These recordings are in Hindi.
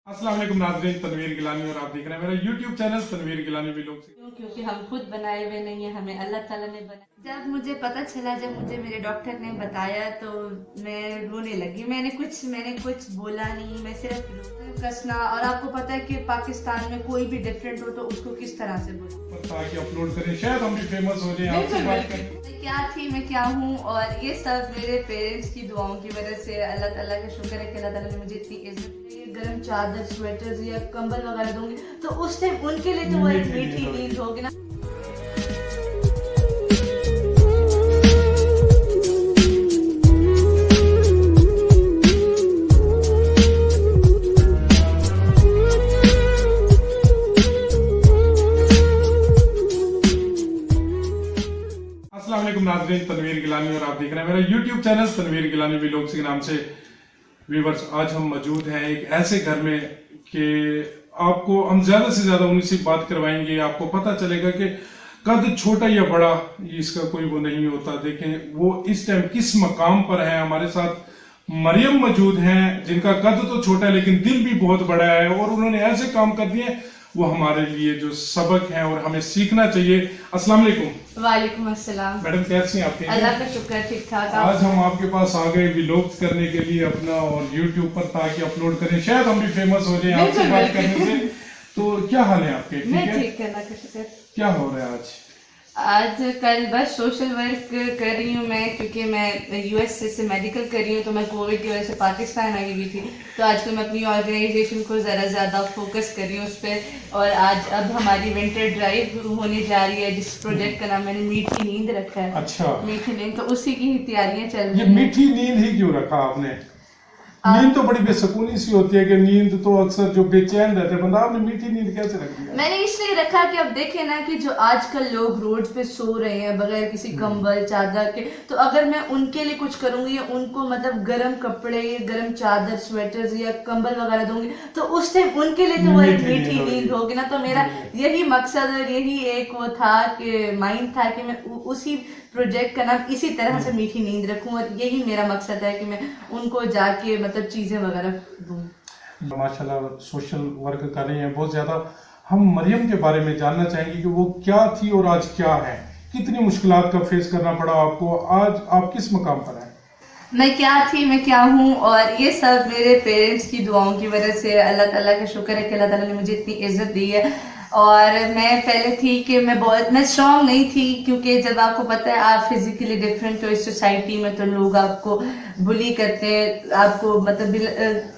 अस्सलाम वालेकुम नाज़रीन, तनवीर गिलानी और आप देख रहे हैं मेरा YouTube channel Tanveer Gilani vlogs. क्योंकि हम खुद बनाए हुए नहीं है, हमें अल्लाह ताला ने बनाया। जब मुझे पता चला, जब मुझे मेरे डॉक्टर ने बताया तो मैं रोने लगी। मैंने कुछ बोला नहीं, मैं सिर्फ कसना। और आपको पता है कि पाकिस्तान में कोई भी डिफरेंट हो तो उसको किस तरह से बोलो, ताकि अपलोड करें, शायद हम भी फेमस हो जाएं, आपसे बात करें। मैं क्या थी, मैं क्या हूँ, और ये सब मेरे पेरेंट्स की दुआओं की वजह से। अल्लाह ताला का शुक्र है कि अल्लाह ताला ने मुझे इतनी इज्जत दी। गर्म चादर, स्वेटर्स या कंबल वगैरह दूंगी तो उस टाइम उनके लिए तो वो एक मीठी नींद होगी ना। अस्सलाम वालेकुम नाज़रीन, तनवीर गिलानी और आप देख रहे हैं मेरा YouTube channel Tanveer Gilani vlogs के नाम से। व्यूअर्स, आज हम मौजूद हैं एक ऐसे घर में कि आपको हम ज्यादा से ज्यादा उन्हीं से बात करवाएंगे। आपको पता चलेगा कि कद छोटा या बड़ा इसका कोई वो नहीं होता। देखें वो इस टाइम किस मकाम पर है। हमारे साथ मरियम मौजूद हैं जिनका कद तो छोटा है लेकिन दिल भी बहुत बड़ा है, और उन्होंने ऐसे काम कर दिए वो हमारे लिए जो सबक है और हमें सीखना चाहिए। अस्सलाम वालेकुम। वालेकुम अस्सलाम। मैडम कैसी हैं आप? अल्लाह का शुक्र है, ठीक ठाक। आज हम आपके पास आ गए व्लॉग्स करने के लिए अपना, और YouTube पर ताकि अपलोड करें, शायद हम भी फेमस हो जाएं आपसे बात करने से। तो क्या हाल है आपके? मैं ठीक है, अल्लाह का शुक्र। क्या हो रहा है आज कल बस सोशल वर्क कर रही हूँ मैं, क्योंकि मैं US से मेडिकल कर रही हूँ। तो मैं कोविड की वजह से पाकिस्तान आई हुई थी, तो आजकल मैं अपनी ऑर्गेनाइजेशन को ज़रा ज़्यादा फोकस कर रही हूँ उस पर। और आज अब हमारी विंटर ड्राइव होने जा रही है, जिस प्रोजेक्ट का नाम मैंने मीठी नींद रखा है। अच्छा, मीठी नींद, तो उसी की तैयारियां चल रही ये हैं। मीठी नींद ही क्यों रखा आपने? नींद तो बड़ी बेसुकूनी सी होती है कि नींद तो अक्सर जो बेचैन रहते हैं बंदा, आपने मीठी नींद कैसे रख दिया? मैंने इसलिए रखा कि अब देखे ना कि जो आजकल लोग रोड पे सो रहे हैं बगैर किसी कंबल चादर के, तो अगर मैं उनके लिए कुछ करूंगी या उनको मतलब गर्म कपड़े, गर्म चादर, स्वेटर्स या कंबल वगैरह दूंगी तो उस टाइम उनके लिए तो वो एक मीठी नींद होगी ना। तो मेरा यही मकसद और यही एक वो था कि माइंड था कि मैं उसी प्रोजेक्ट का नाम इसी तरह से मीठी नींद रखूं, और यही मेरा मकसद है कि मैं उनको जाके मतलब चीजें वगैरह दूं। माशाल्लाह सोशल वर्क कर रही हैं बहुत ज्यादा। हम मरियम के बारे में जानना चाहेंगे कि वो क्या थी और आज क्या है, कितनी मुश्किलात का फेस करना पड़ा आपको, आज आप किस मकाम पर हैं? मैं क्या थी, मैं क्या हूँ, और ये सब मेरे पेरेंट्स की दुआओं की वजह से। अल्लाह ताला का शुक्र है कि अल्लाह ताला ने मुझे इतनी इज्जत दी है। और मैं पहले थी कि मैं स्ट्रांग नहीं थी, क्योंकि जब आपको पता है आप फिजिकली डिफरेंट हो इस सोसाइटी में तो लोग आपको बुली करते हैं, आपको मतलब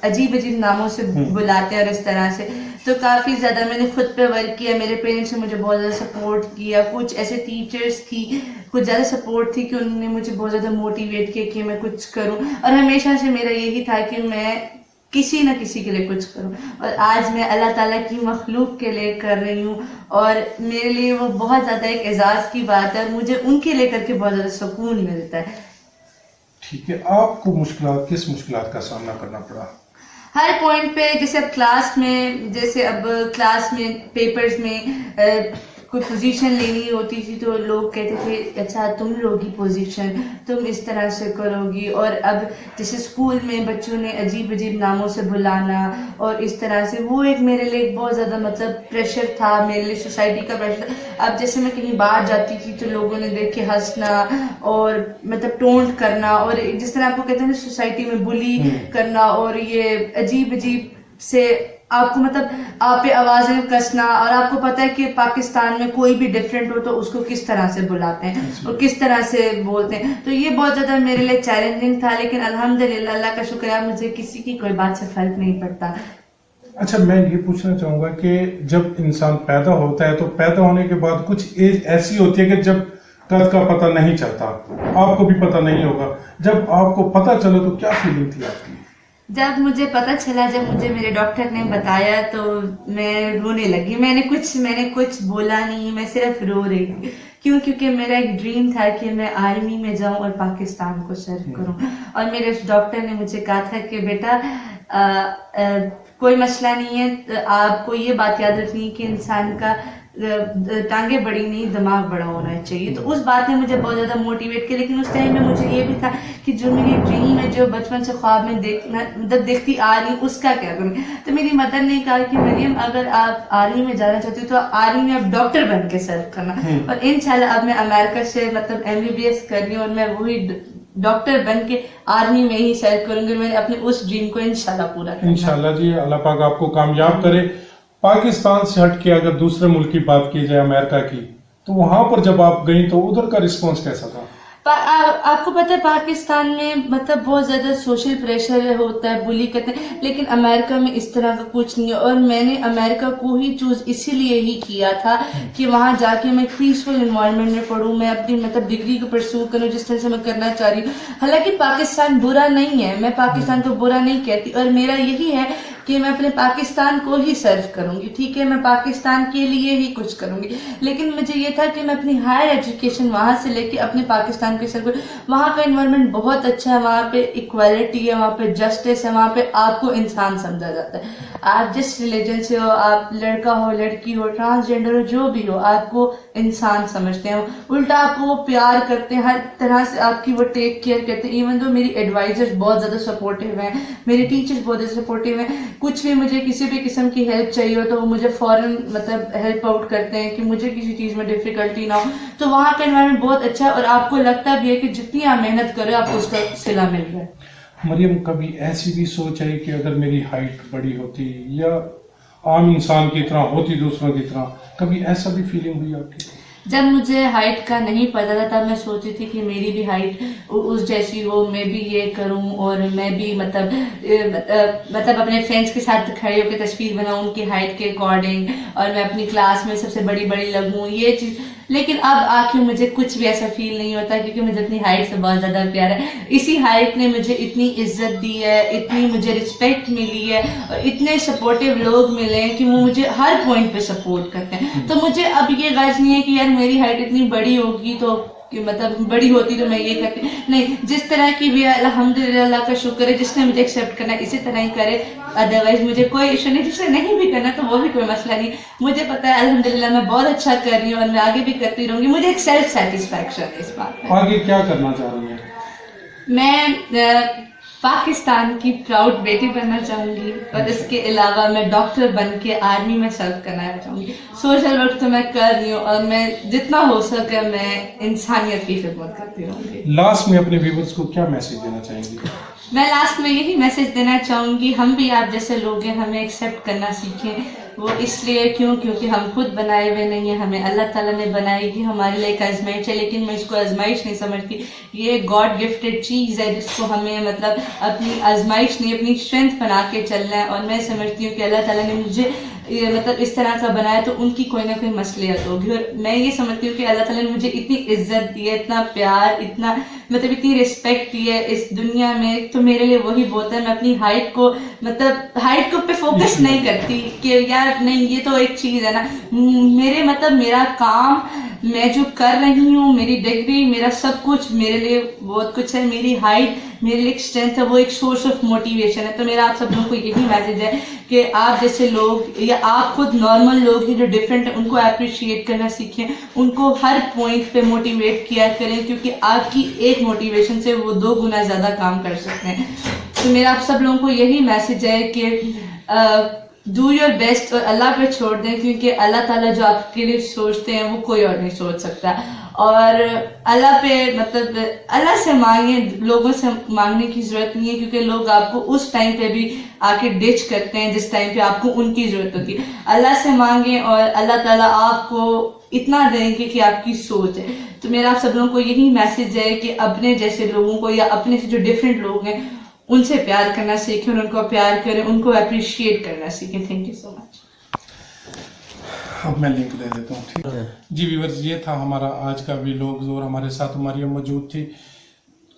अजीब अजीब नामों से बुलाते हैं और इस तरह से। तो काफ़ी ज़्यादा मैंने खुद पे वर्क किया। मेरे पेरेंट्स ने मुझे बहुत ज़्यादा सपोर्ट किया। कुछ ऐसे टीचर्स थी, कुछ ज़्यादा सपोर्ट थी कि उन्होंने मुझे बहुत ज़्यादा मोटिवेट किया कि मैं कुछ करूं। और हमेशा से मेरा यही था कि मैं किसी न किसी के लिए कुछ करूं, और आज मैं अल्लाह ताला की मखलूक के लिए कर रही हूं, और मेरे लिए वो बहुत ज़्यादा एक एजाज़ की बात है, और मुझे उनके लिए करके बहुत ज़्यादा सुकून मिलता है। ठीक है, आपको किस मुश्किलात का सामना करना पड़ा? हर पॉइंट पे, जैसे अब क्लास में पेपर्स में कोई पोजीशन लेनी होती थी तो लोग कहते थे अच्छा तुम लोगी पोजीशन, तुम इस तरह से करोगी। और अब जैसे स्कूल में बच्चों ने अजीब अजीब नामों से बुलाना और इस तरह से, वो एक मेरे लिए बहुत ज़्यादा मतलब प्रेशर था, मेरे लिए सोसाइटी का प्रेशर। अब जैसे मैं कहीं बाहर जाती थी तो लोगों ने देख के हंसना और मतलब टोंट करना, और जिस तरह आपको कहते हैं सोसाइटी में बुली करना, और ये अजीब अजीब से आपको मतलब आप पे आवाजें कसना। और आपको पता है कि पाकिस्तान में कोई भी डिफरेंट हो तो उसको किस तरह से बुलाते हैं और किस तरह से बोलते हैं। तो ये बहुत ज्यादा मेरे लिए चैलेंजिंग था, लेकिन अल्हम्दुलिल्लाह अल्लाह का शुक्र है मुझे किसी की कोई बात से फर्क नहीं पड़ता। अच्छा, मैं ये पूछना चाहूंगा कि जब इंसान पैदा होता है तो पैदा होने के बाद कुछ एज ऐसी होती है कि जब कद का पता नहीं चलता, आपको भी पता नहीं होगा, जब आपको पता चला तो क्या फीलिंग थी आपकी? जब मुझे पता चला, जब मुझे मेरे डॉक्टर ने बताया तो मैं रोने लगी। मैंने कुछ बोला नहीं, मैं सिर्फ रो रही थी। क्यों? क्योंकि मेरा एक ड्रीम था कि मैं आर्मी में जाऊं और पाकिस्तान को सर्व करूं। और मेरे डॉक्टर ने मुझे कहा था कि बेटा कोई मसला नहीं है, आपको ये बात याद रखनी है कि इंसान का टांगे बड़ी नहीं, दिमाग बड़ा होना चाहिए। तो उस बात ने मुझे बहुत ज़्यादा मोटिवेट किया। लेकिन उस टाइम में मुझे ये भी था कि जो मेरी ड्रीम है, जो बचपन से ख्वाब में देखना मतलब देखती आ रही, उसका क्या करूँ। तो मेरी मदर ने कहा कि मरियम, अगर आप आर्मी में जाना चाहती हो तो आर्मी में आप डॉक्टर बन के सर्व करना। और इंशाल्लाह अब मैं अमेरिका से मतलब MBBS कर रही हूँ और मैं वही डॉक्टर बन के आर्मी में ही सर्व करूंगी। मैंने अपने उस ड्रीम को इंशाल्लाह पूरा करना। इंशाल्लाह जी, अल्लाह पाक आपको कामयाब करे। पाकिस्तान से हट के अगर दूसरे मुल्क की बात की जाए, अमेरिका की, तो वहां पर जब आप गई तो उधर का रिस्पॉन्स कैसा था? आपको पता है पाकिस्तान में मतलब बहुत ज्यादा सोशल प्रेशर होता है, बुली करते हैं। लेकिन अमेरिका में इस तरह का कुछ नहीं है। और मैंने अमेरिका को ही चूज इसीलिए ही किया था कि वहां जाके मैं पीसफुल एनवायरनमेंट में पढूं, मैं अपनी मतलब डिग्री को परस्यू करूं जिस तरह से मैं करना चाह रही हूँ। हालांकि पाकिस्तान बुरा नहीं है, मैं पाकिस्तान को बुरा नहीं कहती, और मेरा यही है कि मैं अपने पाकिस्तान को ही सर्व करूंगी। ठीक है, मैं पाकिस्तान के लिए ही कुछ करूंगी। लेकिन मुझे ये था कि मैं अपनी हायर एजुकेशन वहां से लेके अपने पाकिस्तान के सर्व करूं। वहां का एनवायरनमेंट बहुत अच्छा है, वहां पे इक्वालिटी है, वहां पे जस्टिस है, वहां पे आपको इंसान समझा जाता है। आप जिस रिलीजन से हो, आप लड़का हो, लड़की हो, ट्रांसजेंडर हो, जो भी हो, आपको इंसान समझते हैं। उल्टा आपको वो प्यार करते हैं, हर तरह से आपकी वो टेक केयर करते हैं। इवन तो मेरी एडवाइजर्स बहुत ज्यादा सपोर्टिव हैं, मेरे टीचर्स बहुत ज्यादा सपोर्टिव हैं। कुछ भी मुझे किसी भी किस्म की हेल्प चाहिए हो तो वो मुझे फौरन मतलब हेल्प आउट करते हैं कि मुझे किसी चीज में डिफिकल्टी ना हो। तो वहाँ का एनवायरनमेंट बहुत अच्छा है और आपको लगता भी है कि जितनी आप मेहनत करो आपको उसका सिला मिल रहा है। मरियम, कभी ऐसी भी सोच है कि अगर मेरी हाइट बड़ी होती या आम इंसान की तरह होती, दूसरों की तरह, कभी ऐसा भी फीलिंग हुई आपकी? जब मुझे हाइट का नहीं पता था तब मैं सोचती थी कि मेरी भी हाइट उस जैसी हो, मैं भी ये करूं और मैं भी मतलब अपने फ्रेंड्स के साथ खड़े होकर तस्वीर बनाऊं उनकी हाइट के अकॉर्डिंग, और मैं अपनी क्लास में सबसे बड़ी बड़ी लगूं, ये चीज। लेकिन अब आखिर मुझे कुछ भी ऐसा फील नहीं होता क्योंकि मुझे अपनी हाइट से बहुत ज्यादा प्यार है। इसी हाइट ने मुझे इतनी इज्जत दी है, इतनी मुझे रिस्पेक्ट मिली है और इतने सपोर्टिव लोग मिले हैं कि वो मुझे हर पॉइंट पे सपोर्ट करते हैं। तो मुझे अब ये गर्ज नहीं है कि यार मेरी हाइट इतनी बड़ी होगी तो कि मतलब बड़ी होती तो मैं ये करती नहीं। जिस तरह की भी अल्हम्दुलिल्लाह, अल्लाह का शुक्र है, जिसने मुझे एक्सेप्ट करना है इसी तरह ही करे। अदरवाइज मुझे कोई इशू नहीं, जिसने नहीं भी करना तो वो भी कोई मसला नहीं। मुझे पता है अल्हम्दुलिल्लाह मैं बहुत अच्छा कर रही हूँ और मैं आगे भी करती रहूंगी। मुझे एक सेल्फ सेटिस्फैक्शन है इस बात में। आगे क्या करना चाह रही हैं? मैं पाकिस्तान की प्राउड बेटी बनना चाहूंगी और इसके अलावा मैं डॉक्टर बन के आर्मी में सर्व करना चाहूंगी। सोशल वर्क तो मैं कर रही हूँ और मैं जितना हो सके मैं इंसानियत की खिदमत करती रहूंगी। लास्ट में अपने व्यूअर्स को क्या मैसेज देना चाहेंगी? मैं लास्ट में यही मैसेज देना चाहूंगी, हम भी आप जैसे लोग हैं, हमें एक्सेप्ट करना सीखें। वो इसलिए क्योंकि हम खुद बनाए हुए नहीं है, हमें अल्लाह ताला ने बनाई है, हमारे लिए एक आजमाइश है। लेकिन मैं इसको आजमाइश नहीं समझती, ये गॉड गिफ्टेड चीज है जिसको हमें मतलब अपनी आजमाइश नहीं अपनी स्ट्रेंथ बना के चलना है। और मैं समझती हूँ कि अल्लाह ताला ने मुझे मतलब इस तरह का बनाया तो उनकी कोई ना कोई मसलियत होगी। और मैं ये समझती हूँ कि अल्लाह ताला ने मुझे इतनी इज्जत दी है, इतना प्यार, इतना मतलब इतनी रिस्पेक्ट दी है इस दुनिया में, तो मेरे लिए वही बहुत है। मैं अपनी हाइट को मतलब हाइट को पे फोकस नहीं करती कि यार नहीं ये तो एक चीज है ना, मेरे मतलब मेरा काम, मैं जो कर रही हूँ, मेरी डिग्री, मेरा सब कुछ मेरे लिए बहुत कुछ है। मेरी हाइट मेरे लिए एक स्ट्रेंथ है, वो एक सोर्स ऑफ मोटिवेशन है। तो मेरा आप सब लोगों को यही मैसेज है कि आप जैसे लोग या आप खुद नॉर्मल लोग ही जो डिफरेंट है उनको अप्रिशिएट करना सीखें, उनको हर पॉइंट पे मोटिवेट किया करें, क्योंकि आपकी एक मोटिवेशन से वो 2 गुना ज्यादा काम कर सकते हैं। तो मेरा आप सब लोगों को यही मैसेज है कि डू योर बेस्ट और अल्लाह पे छोड़ दें, क्योंकि अल्लाह ताला जो आपके लिए सोचते हैं वो कोई और नहीं सोच सकता। और अल्लाह पे मतलब अल्लाह से मांगे, लोगों से मांगने की जरूरत नहीं है, क्योंकि लोग आपको उस टाइम पे भी आके डिच करते हैं जिस टाइम पे आपको उनकी जरूरत होती है। अल्लाह से मांगे और अल्लाह ताला आपको इतना देंगे कि आपकी सोच है। तो मेरा आप सब लोगों को यही मैसेज है कि अपने जैसे लोगों को या अपने से जो डिफरेंट लोग हैं उनसे प्यार करना सीखें, उनको प्यार करें, उनको अप्रिशिएट करना सीखें। Thank you so much. अब मैं लिंक दे देता हूँ, ठीक है जी व्यूअर्स, ये था हमारा आज का व्लॉग और हमारे साथ मरियम मौजूद थी।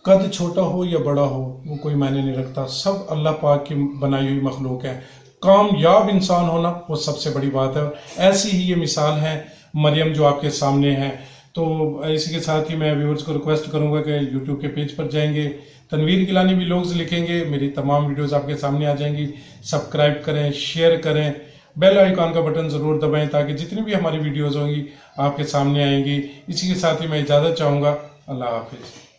कद छोटा हो या बड़ा हो वो कोई मायने नहीं रखता, सब अल्लाह पाक की बनाई हुई मखलूक है। कामयाब इंसान होना वो सबसे बड़ी बात है। ऐसी ही ये मिसाल है मरियम जो आपके सामने है। तो इसी के साथ ही मैं व्यूअर्स को रिक्वेस्ट करूंगा कि यूट्यूब के पेज पर जाएंगे, तनवीर गिलानी व्लॉग्स लिखेंगे, मेरी तमाम वीडियोस आपके सामने आ जाएंगी। सब्सक्राइब करें, शेयर करें बेल आइकॉन का बटन ज़रूर दबाएं ताकि जितनी भी हमारी वीडियोज़ होंगी आपके सामने आएंगी। इसी के साथ ही मैं इजाज़त चाहूँगा। अल्लाह हाफिज़।